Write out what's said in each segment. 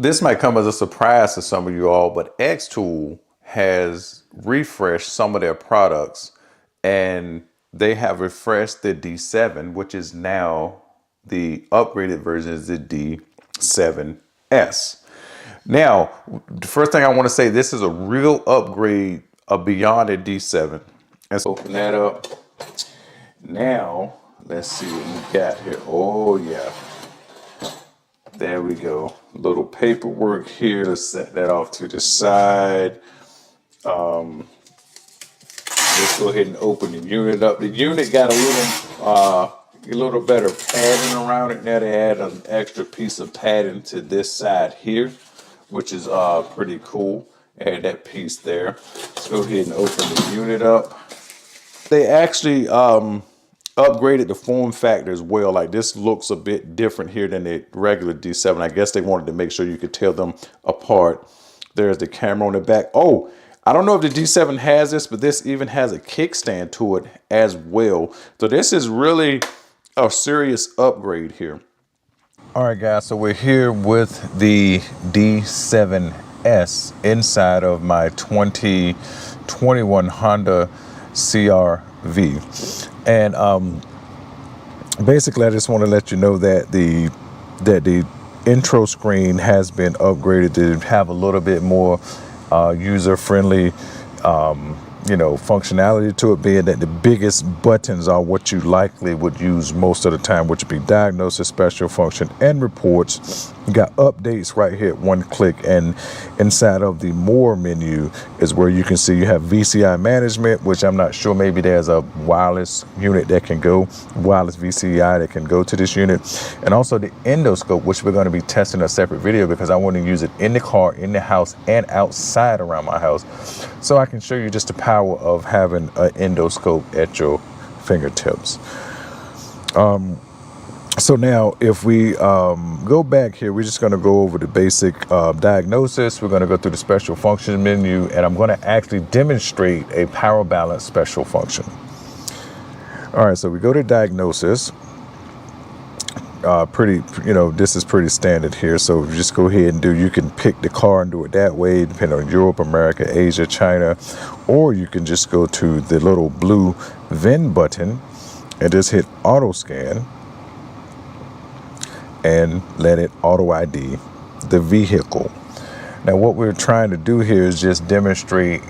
This might come as a surprise to some of you all, but XTOOL has refreshed some of their products, and they have refreshed the D7, which is now the upgraded version is the D7S. Now, the first thing I want to say, this is a real upgrade beyond a D7. And so open that up. Now, let's see what we got here. Oh, yeah. There we go. Little paperwork here to set that off to the side. Let's go ahead and open the unit up. The unit got a little better padding around it. Now they add an extra piece of padding to this side here, which is pretty cool. Add that piece there. Let's go ahead and open the unit up. They actually upgraded the form factor as well. Like, this looks a bit different here than the regular D7. I guess they wanted to make sure you could tell them apart. There's the camera on the back. Oh, I don't know if the D7 has this, but this even has a kickstand to it as well. So this is really a serious upgrade here. All right, guys, so we're here with the D7S inside of my 2021 Honda CR-V. And basically, I just want to let you know that the intro screen has been upgraded to have a little bit more user-friendly functionality to it, being that the biggest buttons are what you likely would use most of the time, which would be diagnosis, special function, and reports. You got updates right here at one click, and inside of the more menu is where you can see you have VCI management, which I'm not sure, maybe there's a wireless unit that can go, wireless VCI that can go to this unit, and also the endoscope, which we're going to be testing a separate video because I want to use it in the car, in the house, and outside around my house, so I can show you just the power of having an endoscope at your fingertips. So now if we go back here, we're just going to go over the basic diagnosis. We're going to go through the special function menu, and I'm going to actually demonstrate a power balance special function. All right, so we go to diagnosis. This is pretty standard here. So just go ahead and you can pick the car and do it that way, depending on Europe, America, Asia, China, or you can just go to the little blue VIN button and just hit auto scan and let it auto ID the vehicle. Now what we're trying to do here is just demonstrate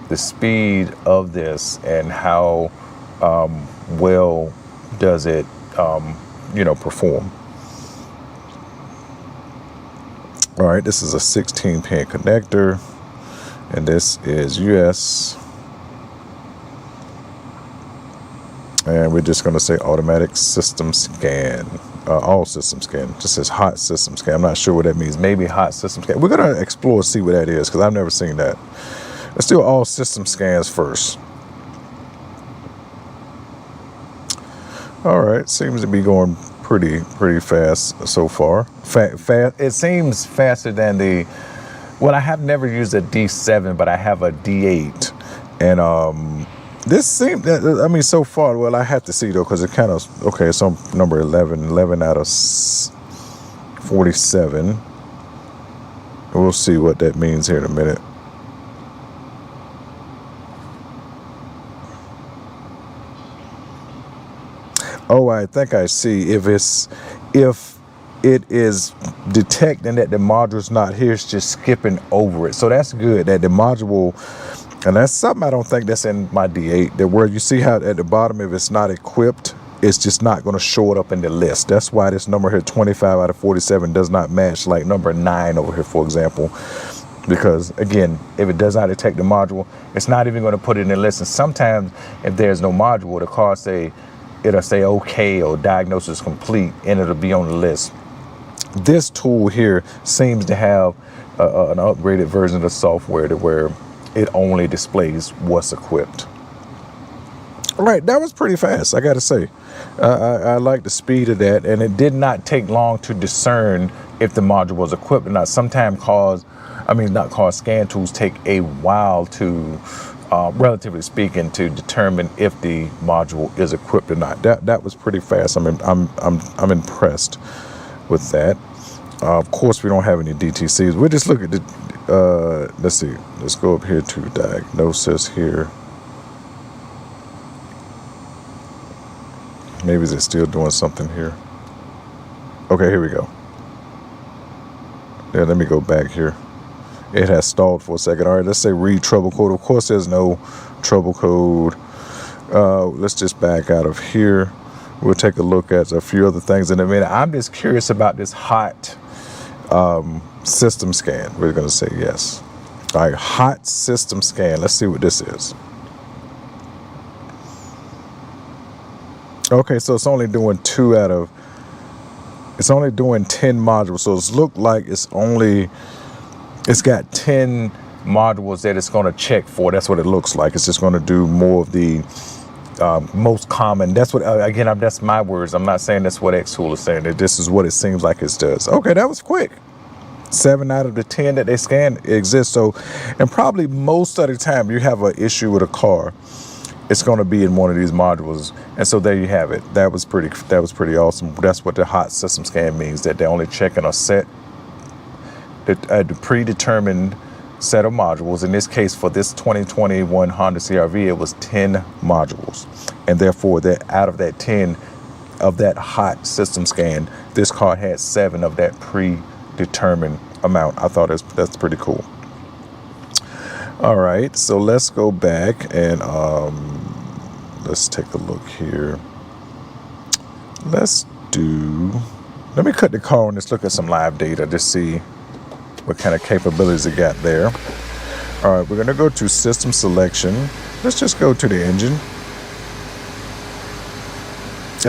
the speed of this and how well does it perform. All right, this is a 16-pin connector, and this is US. And we're just going to say automatic system scan. All system scan. Just says hot system scan. I'm not sure what that means. Maybe hot system scan. We're going to explore, see what that is, because I've never seen that. Let's do all system scans first. All right, seems to be going pretty fast so far. It seems faster than well, I have never used a D7, but I have a D8, and this seems, so far, well, I have to see though, because it kind of, okay, so number 11 out of 47. We'll see what that means here in a minute. Oh, I think I see. If it is detecting that the module's not here, it's just skipping over it. So that's good that the module, and that's something I don't think that's in my D8, that where you see how at the bottom, if it's not equipped, it's just not going to show it up in the list. That's why this number here, 25 out of 47, does not match like number 9 over here, for example. Because again, if it does not detect the module, it's not even going to put it in the list. And sometimes if there's no module, the car it'll say okay or diagnosis complete, and it'll be on the list. This tool here seems to have an upgraded version of the software to where it only displays what's equipped. All right, that was pretty fast, I gotta say. I like the speed of that, and it did not take long to discern if the module was equipped or not. Sometimes scan tools take a while to relatively speaking, to determine if the module is equipped or not. That was pretty fast. I'm impressed with that. Of course, we don't have any DTCs. We'll just look at the, let's see. Let's go up here to diagnosis here. Maybe it's still doing something here. Okay, here we go. Yeah, let me go back here. It has stalled for a second. All right, let's say read trouble code. Of course, there's no trouble code. Let's just back out of here. We'll take a look at a few other things in a minute. I'm just curious about this hot system scan. We're going to say yes. All right, hot system scan. Let's see what this is. Okay, so it's only doing 2 out of, it's only doing 10 modules. So it's looked like it's got 10 modules that it's going to check for. That's what it looks like. It's just going to do more of the most common. That's what, again, that's my words. I'm not saying that's what XTOOL is saying. That this is what it seems like it does. Okay, that was quick. 7 out of the 10 that they scan exist. So, and probably most of the time you have an issue with a car, it's going to be in one of these modules. And so there you have it. That was pretty awesome. That's what the hot system scan means, that they're only checking a set, a predetermined set of modules. In this case, for this 2021 Honda CR-V, it was 10 modules. And therefore, that out of that 10 of that hot system scan, this car had 7 of that predetermined amount. I thought that's pretty cool. All right, so let's go back and let's take a look here. Let me cut the car and let's look at some live data to see what kind of capabilities it got there. All right, we're gonna go to system selection. Let's just go to the engine.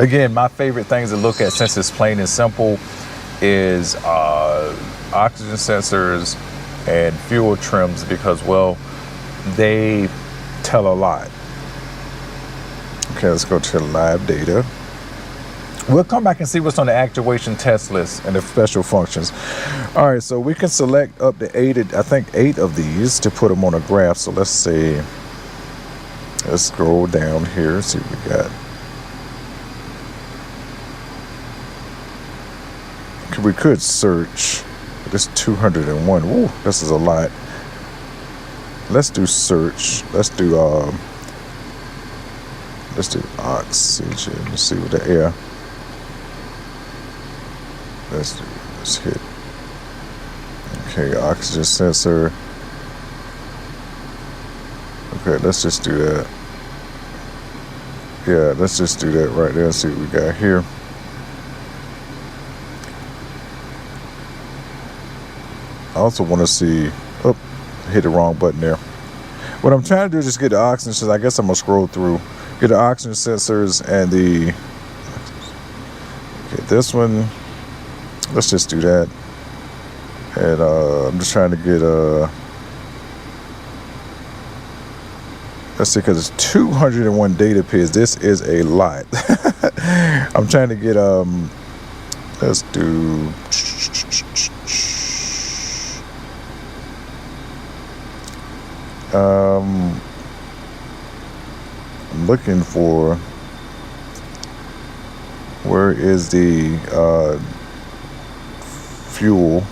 Again, my favorite things to look at, since it's plain and simple, is oxygen sensors and fuel trims, because, well, they tell a lot. Okay, let's go to live data. We'll come back and see what's on the actuation test list and the special functions. All right, so we can select up to 8, I think 8 of these to put them on a graph. So let's see. Let's scroll down here, see what we got. We could search. This 201. Ooh, this is a lot. Let's do search. Let's do oxygen. Let's see what the air. Let's hit. Okay, oxygen sensor. Okay, let's just do that. Yeah, let's just do that right there and see what we got here. I also want to see, oh, hit the wrong button there. What I'm trying to do is just get the oxygen sensors. I guess I'm going to scroll through. Get the oxygen sensors and the, okay, this one. Let's just do that. And I'm just trying to get, let's see, because it's 201 data pairs. This is a lot. I'm trying to get, let's do, I'm looking for, where is the fuel?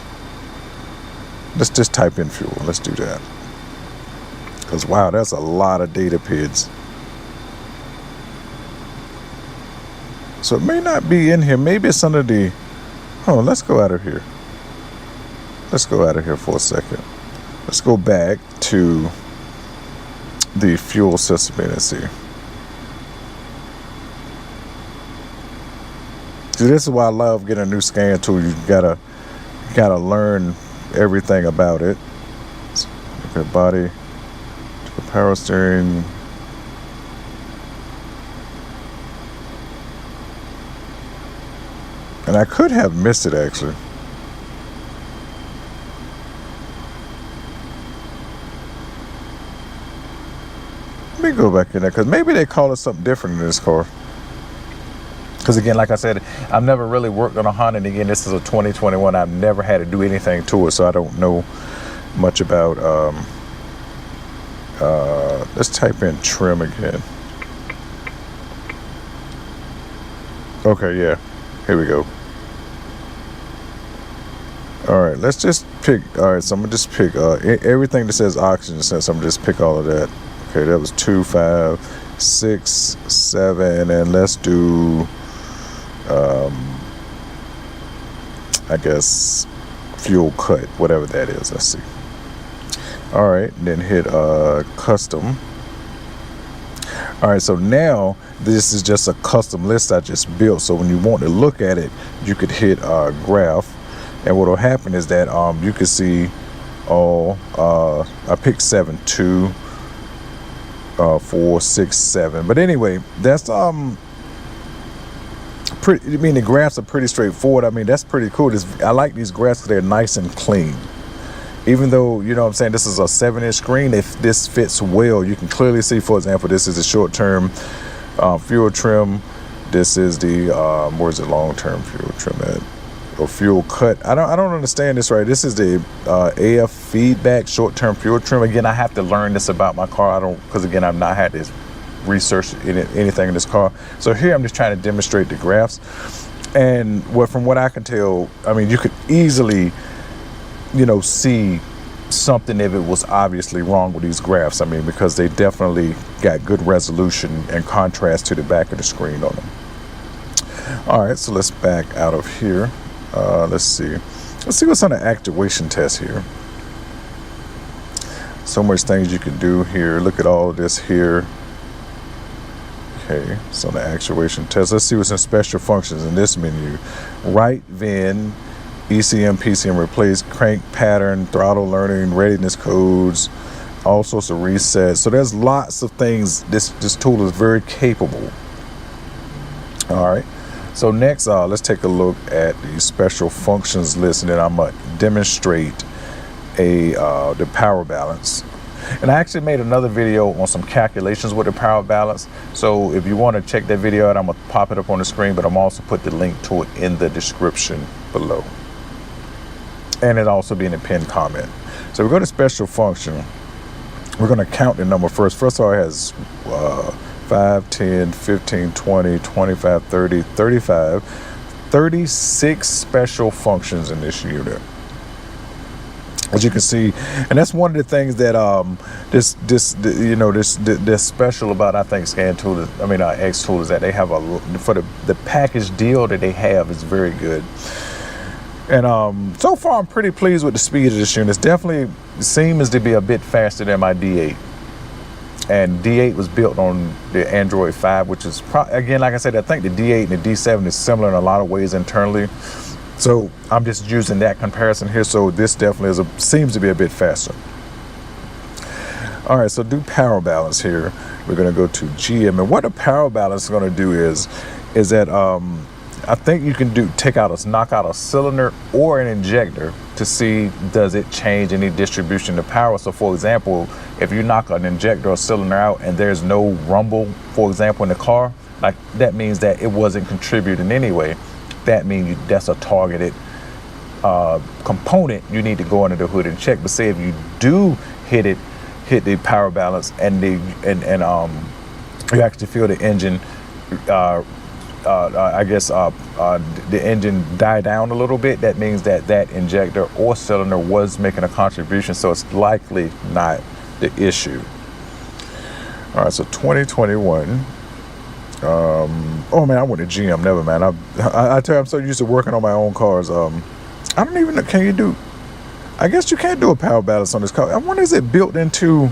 Let's just type in fuel. Let's do that. Because, wow, that's a lot of data PIDs. So it may not be in here. Maybe it's under the, oh, let's go out of here. Let's go out of here for a second. Let's go back to the fuel system and see. See, this is why I love getting a new scan tool. You gotta learn everything about it. Okay, body, the power steering. And I could have missed it actually. Let me go back in there, because maybe they call it something different in this car. Because again, like I said, I've never really worked on a Honda, and again, this is a 2021. I've never had to do anything to it, so I don't know much about, let's type in trim again. Okay, yeah, here we go. All right, let's just pick. All right, so I'm gonna just pick everything that says oxygen. Since I'm gonna just pick all of that. Okay, that was 2, 5, 6, 7, and let's do, I guess, fuel cut, whatever that is. Let's see. All right, then hit custom. All right, so now this is just a custom list I just built. So when you want to look at it, you could hit graph, and what will happen is that you can see all. I picked 7, 2, 4, 6, 7. But anyway, that's pretty. I mean, the graphs are pretty straightforward. I mean, that's pretty cool. I like these graphs because they're nice and clean. Even though, you know what I'm saying, this is a 7-inch screen, if this fits well, you can clearly see, for example, this is the short-term fuel trim. This is the, where's the long-term fuel trim at? Or fuel cut. I don't understand this right. This is the AF feedback short-term fuel trim. Again, I have to learn this about my car. Because again, I've not had this research anything in this car. So here I'm just trying to demonstrate the graphs. And from what I can tell, I mean, you could easily, you know, see something if it was obviously wrong with these graphs. I mean, because they definitely got good resolution and contrast to the back of the screen on them. All right, so let's back out of here. Let's see what's on the actuation test here. So much things you can do here. Look at all of this here. Okay, so the actuation test. Let's see what's in special functions in this menu. Right VIN, ECM, PCM replace, crank pattern, throttle learning, readiness codes, all sorts of resets. So there's lots of things. This tool is very capable. All right. So next, let's take a look at the special functions list, and then I'm gonna demonstrate the power balance. And I actually made another video on some calculations with the power balance. So if you want to check that video out, I'm gonna pop it up on the screen, but I'm also put the link to it in the description below. And it'll also be in the pinned comment. So we go to special function. We're gonna count the number first. First of all, it has 5, 10, 15, 20, 25, 30, 35, 36 special functions in this unit. As you can see, and that's one of the things that this special about, I think, XTOOL is that they have for the package deal that they have is very good. And so far I'm pretty pleased with the speed of this unit. It definitely seems to be a bit faster than my D8. And D8 was built on the Android 5, which is, again, like I said, I think the D8 and the D7 is similar in a lot of ways internally. So I'm just using that comparison here. So this definitely seems to be a bit faster. All right, so do power balance here. We're gonna go to GM. And what the power balance is gonna do is that I think you can knock out a cylinder or an injector to see, does it change any distribution of power. So for example, if you knock an injector or cylinder out and there's no rumble, for example, in the car, like that means that it wasn't contributing anyway. That means that's a targeted component you need to go under the hood and check. But say if you do hit the power balance and you actually feel the engine the engine die down a little bit, that means that injector or cylinder was making a contribution, so it's likely not the issue. All right, so 2021. Oh man, I went to GM. Never mind. I tell you, I'm so used to working on my own cars. I don't even know. Can you do? I guess you can't do a power balance on this car. I wonder, is it built into?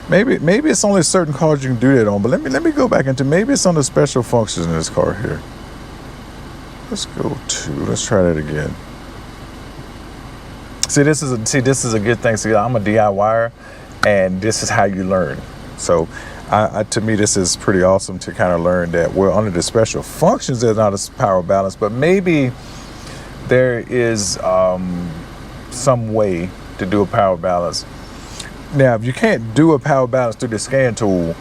Maybe it's only certain cars you can do that on. But let me go back into, maybe it's on the special functions in this car here. Let's try that again. See, this is a good thing. See, I'm a DIYer, and this is how you learn. So, to me, this is pretty awesome to kind of learn that we're under the special functions. There's not a power balance, but maybe there is some way to do a power balance. Now, if you can't do a power balance through the scan tool,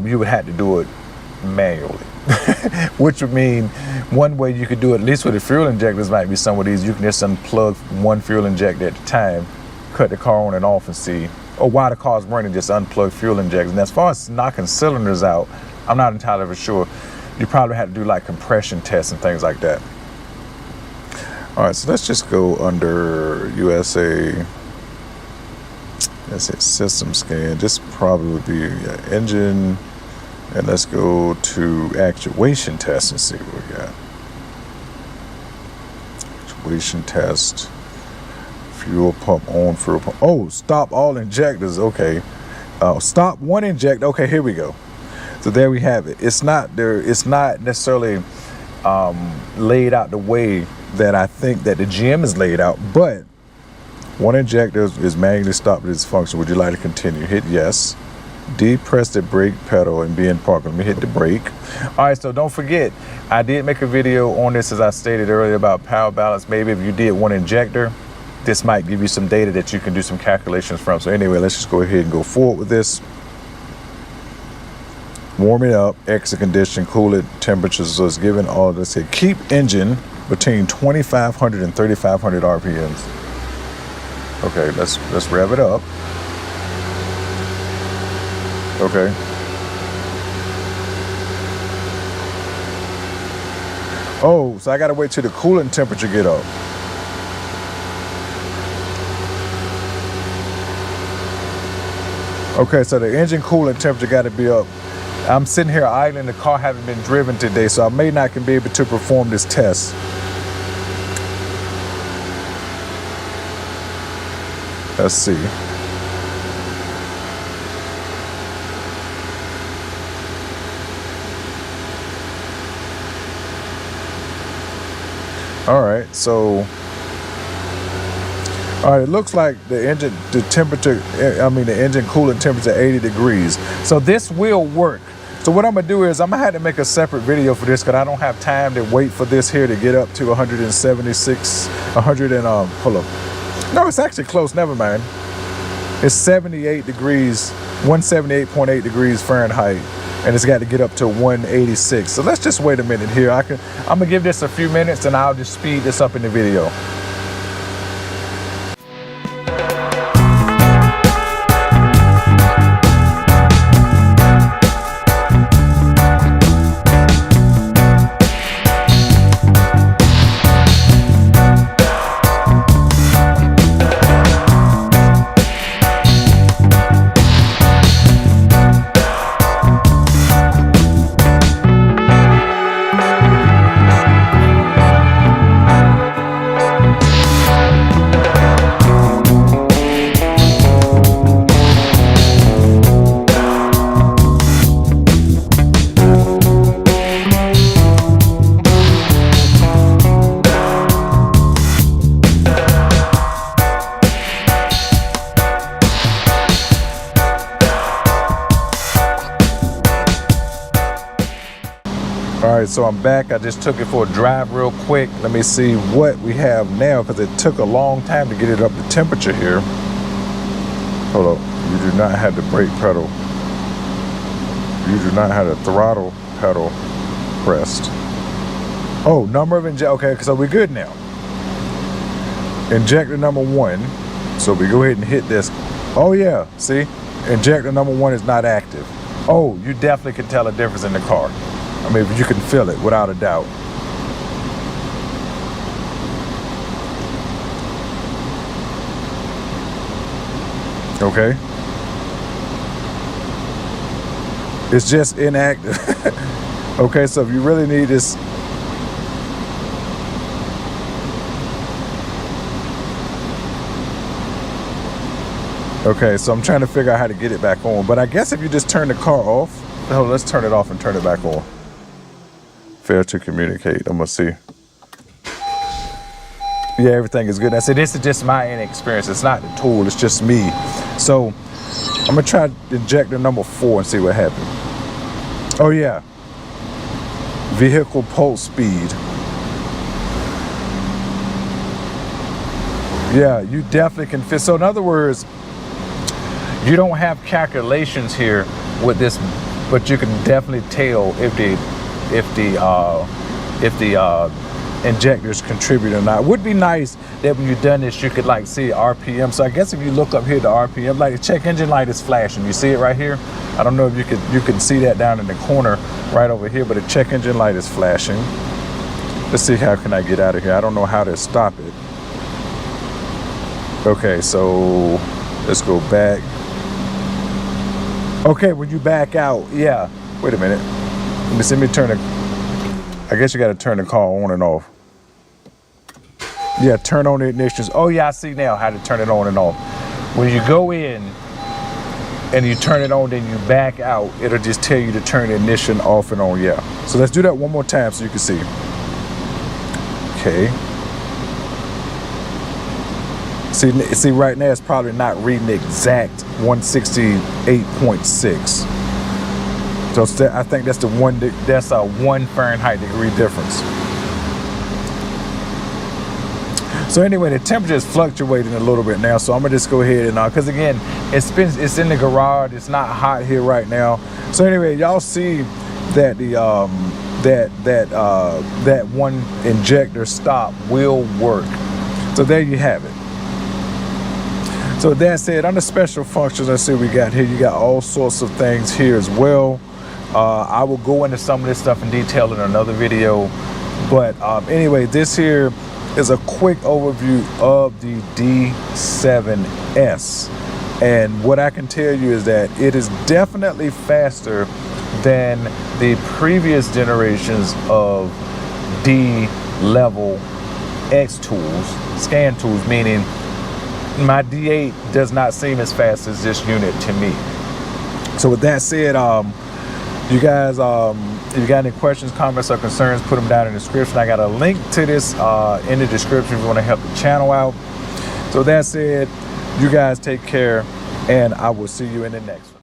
you would have to do it manually, which would mean one way you could do it, at least with the fuel injectors, might be some of these. You can just unplug one fuel injector at a time, cut the car on and off, and see. Or while the car's running, just unplug fuel injectors. And as far as knocking cylinders out, I'm not entirely sure. you probably had to do like compression tests and things like that. All right, so let's just go under USA. Let's hit system scan. This probably would be engine, and let's go to actuation test and see what we got. Actuation test. Fuel pump on, fuel pump. Oh, stop all injectors. Okay. Stop one inject. Okay, here we go. So there we have it. It's not there. It's not necessarily laid out the way that I think that the GM is laid out, but one injector is manually stopped at its function. Would you like to continue? Hit yes. D, press the brake pedal and be in park. Let me hit the brake. All right, so don't forget, I did make a video on this, as I stated earlier, about power balance. Maybe if you did one injector, this might give you some data that you can do some calculations from. So anyway, let's just go ahead and go forward with this. Warm it up, exit condition, cool it, temperatures. So it's given all, let's say, keep engine between 2,500 and 3,500 RPMs. Okay, let's rev it up. Okay. Oh, so I gotta wait till the coolant temperature get up. Okay, so the engine coolant temperature gotta be up. I'm sitting here idling, the car haven't been driven today, so I may not be able to perform this test. Let's see. All right, so, all right, it looks like the engine, the temperature, the engine coolant temperature 80 degrees. So this will work. So what I'm gonna do is I'm gonna have to make a separate video for this because I don't have time to wait for this here to get up to 176, 100 and, hold up. No, it's actually close, never mind. It's 78 degrees, 178.8 degrees Fahrenheit, and it's got to get up to 186. So let's just wait a minute here. I'm gonna give this a few minutes and I'll just speed this up in the video. All right, so I'm back. I just took it for a drive real quick. Let me see what we have now because it took a long time to get it up to temperature here. Hold up, you do not have the brake pedal. You do not have the throttle pedal pressed. Oh, number of okay, so we're good now. Injector number 1. So we go ahead and hit this. Oh yeah, see? Injector number 1 is not active. Oh, you definitely can tell a difference in the car. I mean, you can feel it without a doubt. Okay. It's just inactive. Okay, so if you really need this. Okay, so I'm trying to figure out how to get it back on. But I guess if you just turn the car off. Oh, let's turn it off and turn it back on. Fail to communicate. I'm gonna see. Yeah, everything is good. I said this is just my inexperience. It's not the tool. It's just me. So I'm gonna try injector number 4 and see what happens. Oh yeah. Vehicle pulse speed. Yeah, you definitely can fit. So in other words, you don't have calculations here with this, but you can definitely tell if the injectors contribute or not. It would be nice that when you've done this, you could like see RPM. So I guess if you look up here, the RPM, like the check engine light is flashing. You see it right here? I don't know if you can see that down in the corner right over here, but the check engine light is flashing. Let's see, how can I get out of here? I don't know how to stop it. Okay, so let's go back. Okay, when you back out, yeah. Wait a minute. Let me turn it. I guess you got to turn the car on and off. Yeah, turn on the ignitions. Oh yeah, I see now how to turn it on and off. When you go in and you turn it on, then you back out, it'll just tell you to turn the ignition off and on. Yeah. So let's do that one more time so you can see. Okay. See, right now it's probably not reading the exact 168.6. So I think that's that's a 1 Fahrenheit degree difference. So anyway, the temperature is fluctuating a little bit now. So I'm gonna just go ahead and because again, it's in the garage. It's not hot here right now. So anyway, y'all see that the that one injector stop will work. So there you have it. So with that said, under special functions, let's see what we got here. You got all sorts of things here as well. I will go into some of this stuff in detail in another video. But anyway, this here is a quick overview of the D7S. And what I can tell you is that it is definitely faster than the previous generations of D-level XTOOLs, scan tools, meaning my D8 does not seem as fast as this unit to me. So with that said, you guys, if you got any questions, comments, or concerns, put them down in the description. I got a link to this in the description if you want to help the channel out. So with that said, you guys take care, and I will see you in the next one.